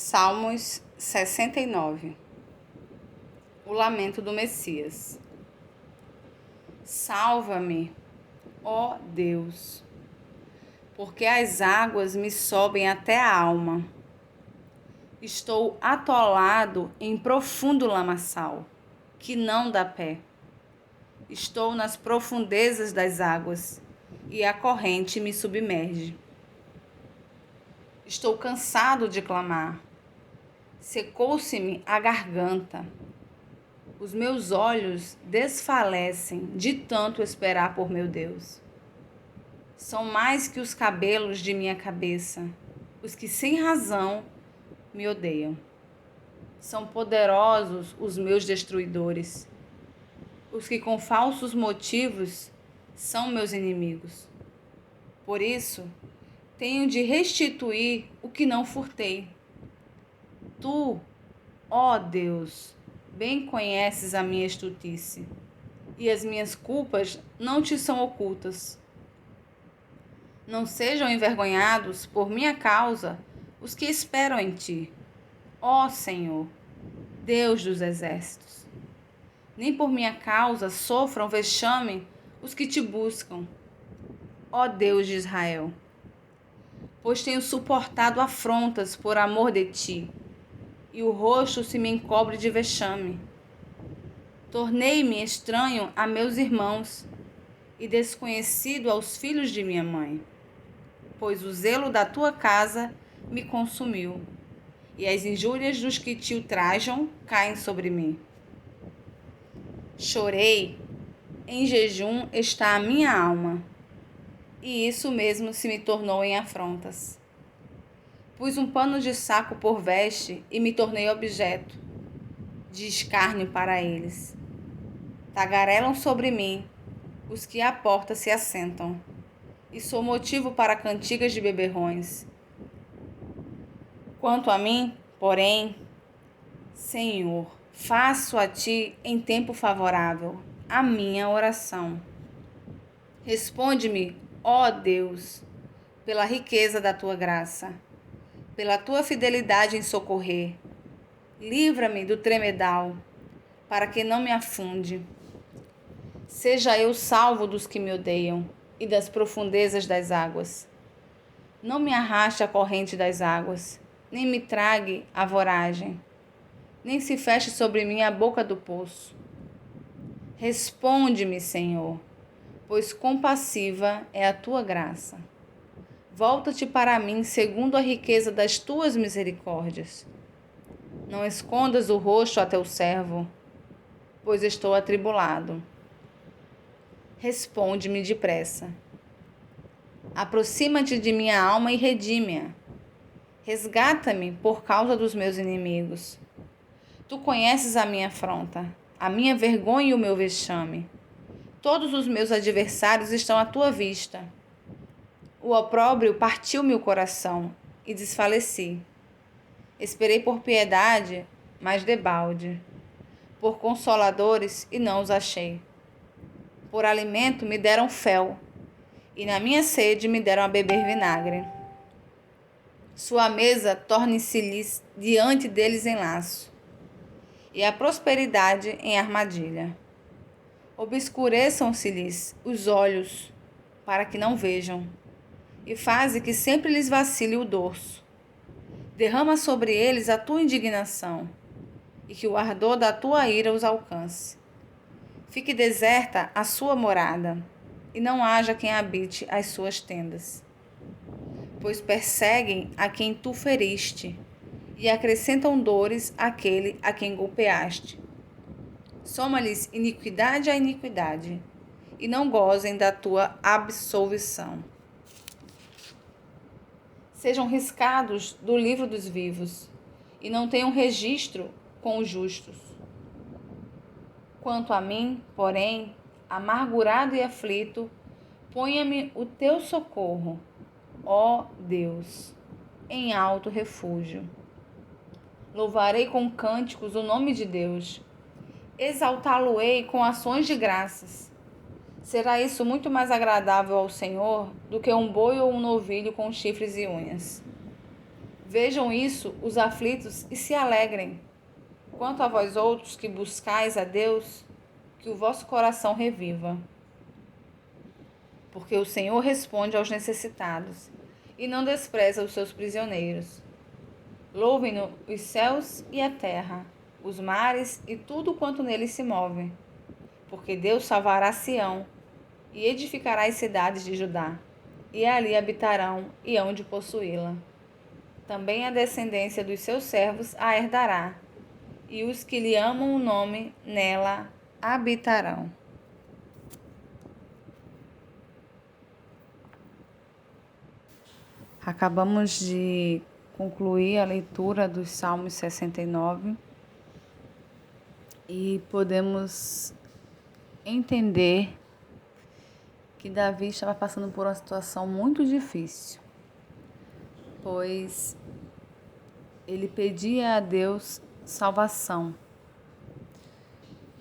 Salmos 69. O lamento do Messias. Salva-me, ó Deus, porque as águas me sobem até a alma. Estou atolado em profundo lamaçal, que não dá pé. Estou nas profundezas das águas, e a corrente me submerge. Estou cansado de clamar. Secou-se-me a garganta. Os meus olhos desfalecem de tanto esperar por meu Deus. São mais que os cabelos de minha cabeça, os que sem razão me odeiam. São poderosos os meus destruidores, os que com falsos motivos são meus inimigos. Por isso, tenho de restituir o que não furtei. Tu, ó Deus, bem conheces a minha estultice, e as minhas culpas não te são ocultas. Não sejam envergonhados por minha causa os que esperam em ti, ó Senhor, Deus dos exércitos. Nem por minha causa sofram vexame os que te buscam, ó Deus de Israel. Pois tenho suportado afrontas por amor de ti, e o rosto se me encobre de vexame. Tornei-me estranho a meus irmãos e desconhecido aos filhos de minha mãe, pois o zelo da tua casa me consumiu, e as injúrias dos que te ultrajam caem sobre mim. Chorei, em jejum está a minha alma, e isso mesmo se me tornou em afrontas. Pus um pano de saco por veste e me tornei objeto de escárnio para eles. Tagarelam sobre mim os que à porta se assentam, e sou motivo para cantigas de beberrões. Quanto a mim, porém, Senhor, faço a ti em tempo favorável a minha oração. Responde-me, ó Deus, pela riqueza da tua graça, pela tua fidelidade em socorrer. Livra-me do tremedal, para que não me afunde. Seja eu salvo dos que me odeiam e das profundezas das águas. Não me arraste a corrente das águas, nem me trague a voragem, nem se feche sobre mim a boca do poço. Responde-me, Senhor, pois compassiva é a tua graça. Volta-te para mim segundo a riqueza das tuas misericórdias. Não escondas o rosto a teu servo, pois estou atribulado. Responde-me depressa. Aproxima-te de minha alma e redime-a. Resgata-me por causa dos meus inimigos. Tu conheces a minha afronta, a minha vergonha e o meu vexame. Todos os meus adversários estão à tua vista. O opróbrio partiu-me o coração e desfaleci. Esperei por piedade, mas debalde, por consoladores e não os achei. Por alimento me deram fel, e na minha sede me deram a beber vinagre. Sua mesa torne-se-lhes diante deles em laço, e a prosperidade em armadilha. Obscureçam-se-lhes os olhos, para que não vejam, e faze que sempre lhes vacile o dorso. Derrama sobre eles a tua indignação, e que o ardor da tua ira os alcance. Fique deserta a sua morada, e não haja quem habite as suas tendas. Pois perseguem a quem tu feriste, e acrescentam dores àquele a quem golpeaste. Soma-lhes iniquidade a iniquidade, e não gozem da tua absolvição. Sejam riscados do livro dos vivos, e não tenham registro com os justos. Quanto a mim, porém, amargurado e aflito, ponha-me o teu socorro, ó Deus, em alto refúgio. Louvarei com cânticos o nome de Deus, exaltá-lo-ei com ações de graças. Será isso muito mais agradável ao Senhor do que um boi ou um novilho com chifres e unhas. Vejam isso os aflitos e se alegrem. Quanto a vós outros que buscais a Deus, que o vosso coração reviva. Porque o Senhor responde aos necessitados e não despreza os seus prisioneiros. Louvem-no os céus e a terra, os mares e tudo quanto neles se move. Porque Deus salvará Sião e edificará as cidades de Judá, e ali habitarão e hão de possuí-la. Também a descendência dos seus servos a herdará, e os que lhe amam o nome nela habitarão. Acabamos de concluir a leitura dos Salmos 69 e podemos entender que Davi estava passando por uma situação muito difícil, pois ele pedia a Deus salvação.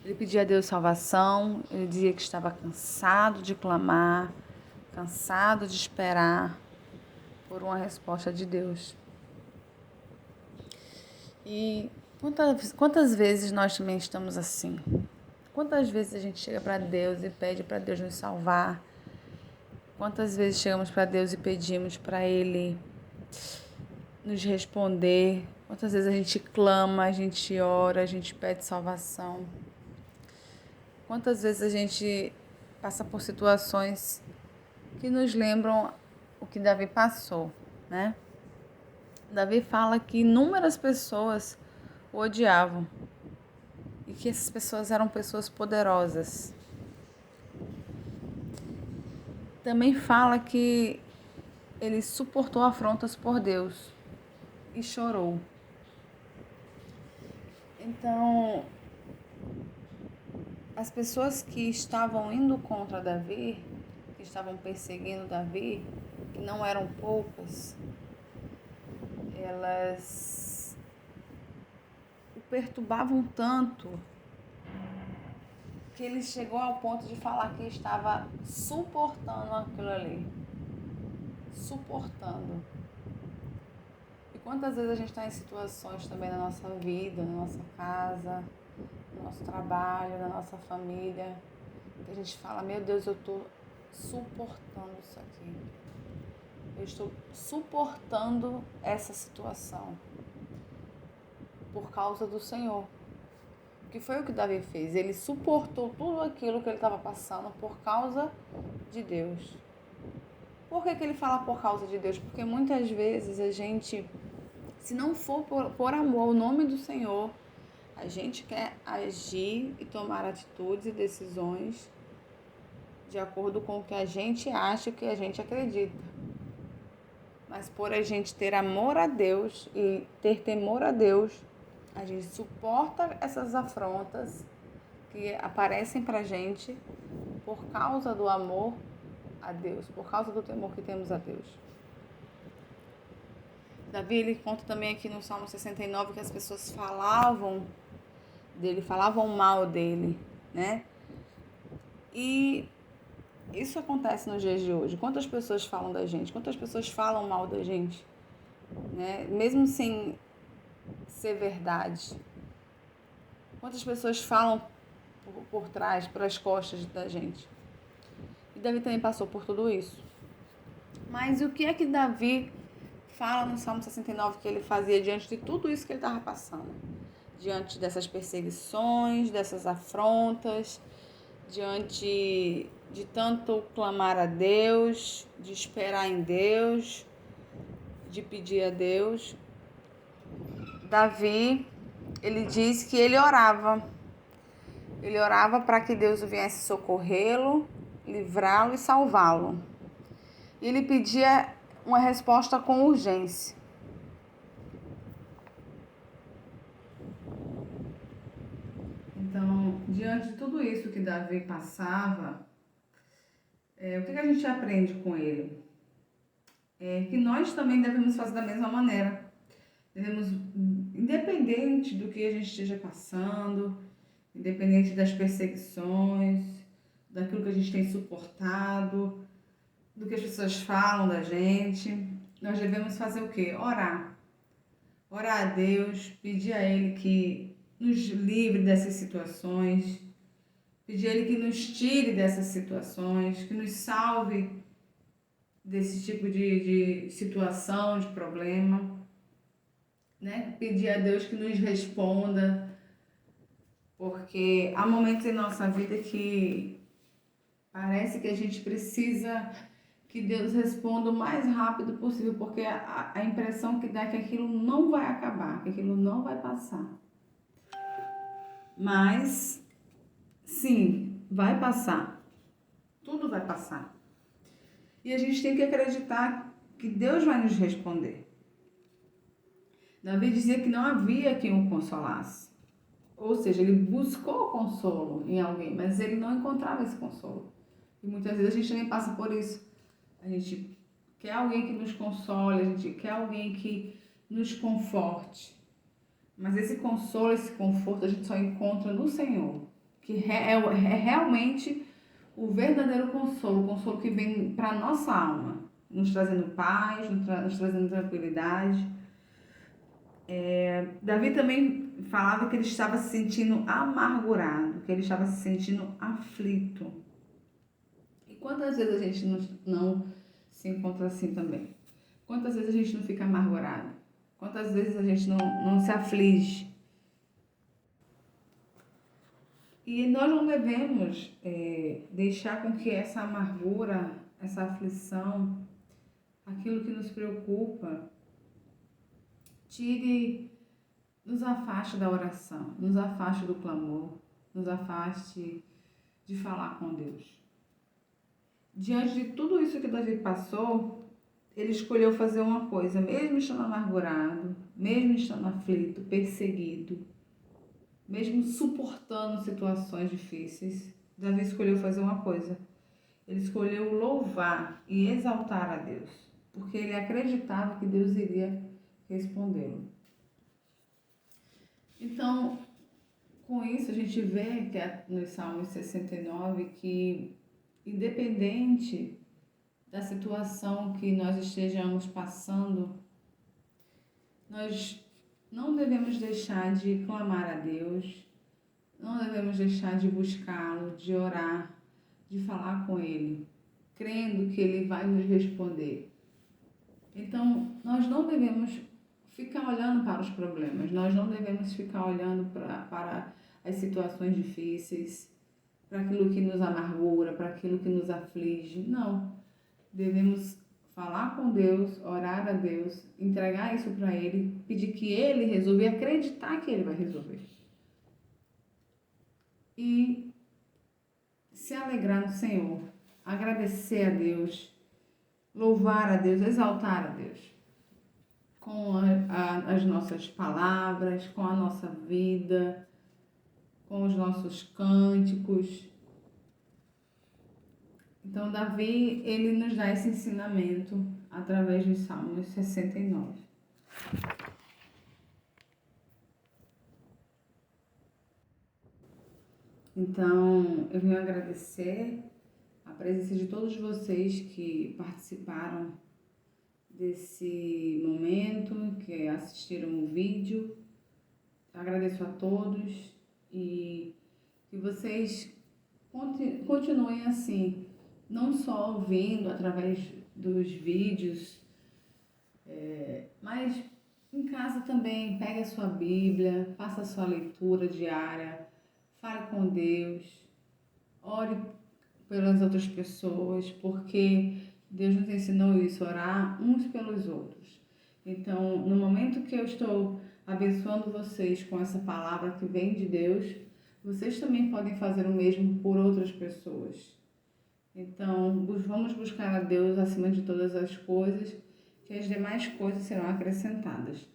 Ele pedia a Deus salvação, ele dizia que estava cansado de clamar, cansado de esperar por uma resposta de Deus. E quantas vezes nós também estamos assim? Quantas vezes a gente chega para Deus e pede para Deus nos salvar? Quantas vezes chegamos para Deus e pedimos para Ele nos responder? Quantas vezes a gente clama, a gente ora, a gente pede salvação? Quantas vezes a gente passa por situações que nos lembram o que Davi passou, né? Davi fala que inúmeras pessoas o odiavam e que essas pessoas eram pessoas poderosas. Também fala que ele suportou afrontas por Deus e chorou. Então, as pessoas que estavam indo contra Davi, que estavam perseguindo Davi, que não eram poucas, elas o perturbavam tanto que ele chegou ao ponto de falar que estava suportando aquilo ali. Suportando. E quantas vezes a gente está em situações também na nossa vida, na nossa casa, no nosso trabalho, na nossa família, que a gente fala, meu Deus, eu estou suportando isso aqui. Eu estou suportando essa situação por causa do Senhor. Que foi o que Davi fez. Ele suportou tudo aquilo que ele estava passando por causa de Deus. Por que ele fala por causa de Deus? Porque muitas vezes a gente, se não for por amor ao nome do Senhor, a gente quer agir e tomar atitudes e decisões de acordo com o que a gente acha, o que a gente acredita. Mas por a gente ter amor a Deus e ter temor a Deus, a gente suporta essas afrontas que aparecem pra gente por causa do amor a Deus, por causa do temor que temos a Deus. Davi, ele conta também aqui no Salmo 69 que as pessoas falavam dele, falavam mal dele, né? E isso acontece nos dias de hoje. Quantas pessoas falam da gente? Quantas pessoas falam mal da gente? Né? Mesmo sem ser verdade. Quantas pessoas falam por trás, pelas costas da gente? E Davi também passou por tudo isso. Mas o que é que Davi fala no Salmo 69 que ele fazia diante de tudo isso que ele estava passando? Diante dessas perseguições, dessas afrontas, diante de tanto clamar a Deus, de esperar em Deus, de pedir a Deus. Davi, ele diz que ele orava. Ele orava para que Deus viesse socorrê-lo, livrá-lo e salvá-lo. E ele pedia uma resposta com urgência. Então, diante de tudo isso que Davi passava, o que a gente aprende com ele? Que nós também devemos fazer da mesma maneira. Devemos, independente do que a gente esteja passando, independente das perseguições, daquilo que a gente tem suportado, do que as pessoas falam da gente, nós devemos fazer o quê? Orar. orar a Deus, pedir a Ele que nos livre dessas situações, pedir a Ele que nos tire dessas situações, que nos salve desse tipo de situação, de problema, né? Pedir a Deus que nos responda, porque há momentos em nossa vida que parece que a gente precisa que Deus responda o mais rápido possível, porque a impressão que dá é que aquilo não vai acabar, que aquilo não vai passar. Mas, sim, vai passar. Tudo vai passar. E a gente tem que acreditar que Deus vai nos responder. Davi dizia que não havia quem o consolasse. Ou seja, ele buscou consolo em alguém, mas ele não encontrava esse consolo. E muitas vezes a gente também passa por isso. A gente quer alguém que nos console, a gente quer alguém que nos conforte. Mas esse consolo, esse conforto a gente só encontra no Senhor, que é realmente o verdadeiro consolo, o consolo que vem para a nossa alma, nos trazendo paz, nos trazendo tranquilidade. Davi também falava que ele estava se sentindo amargurado, que ele estava se sentindo aflito. E quantas vezes a gente não se encontra assim também? Quantas vezes a gente não fica amargurado? Quantas vezes a gente não se aflige? E nós não devemos deixar com que essa amargura, essa aflição, aquilo que nos preocupa, nos afaste da oração, nos afaste do clamor, nos afaste de falar com Deus. Diante de tudo isso que Davi passou, ele escolheu fazer uma coisa, mesmo estando amargurado, mesmo estando aflito, perseguido, mesmo suportando situações difíceis, Davi escolheu fazer uma coisa. Ele escolheu louvar e exaltar a Deus, porque ele acreditava que Deus iria respondê-lo. Então, com isso a gente vê que no Salmo 69 que, independente da situação que nós estejamos passando, nós não devemos deixar de clamar a Deus, não devemos deixar de buscá-lo, de orar, de falar com Ele, crendo que Ele vai nos responder. Então, nós não devemos ficar olhando para os problemas, nós não devemos ficar olhando para as situações difíceis, para aquilo que nos amargura, para aquilo que nos aflige. Não. Devemos falar com Deus, orar a Deus, entregar isso para Ele, pedir que Ele resolva e acreditar que Ele vai resolver. E se alegrar no Senhor, agradecer a Deus, louvar a Deus, exaltar a Deus, com as nossas palavras, com a nossa vida, com os nossos cânticos. Então, Davi, ele nos dá esse ensinamento através de Salmos 69. Então, eu venho agradecer a presença de todos vocês que participaram desse momento, que assistiram o vídeo. Agradeço a todos e que vocês continuem assim, não só ouvindo através dos vídeos, mas em casa também. Pegue a sua Bíblia, faça a sua leitura diária, fale com Deus, ore pelas outras pessoas, porque Deus nos ensinou isso, orar uns pelos outros. Então, no momento que eu estou abençoando vocês com essa palavra que vem de Deus, vocês também podem fazer o mesmo por outras pessoas. Então, vamos buscar a Deus acima de todas as coisas, que as demais coisas serão acrescentadas.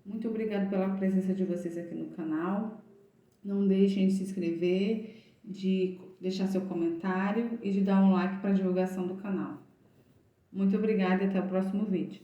Muito obrigada pela presença de vocês aqui no canal. Não deixem de se inscrever, de deixar seu comentário e de dar um like para a divulgação do canal. Muito obrigada e até o próximo vídeo.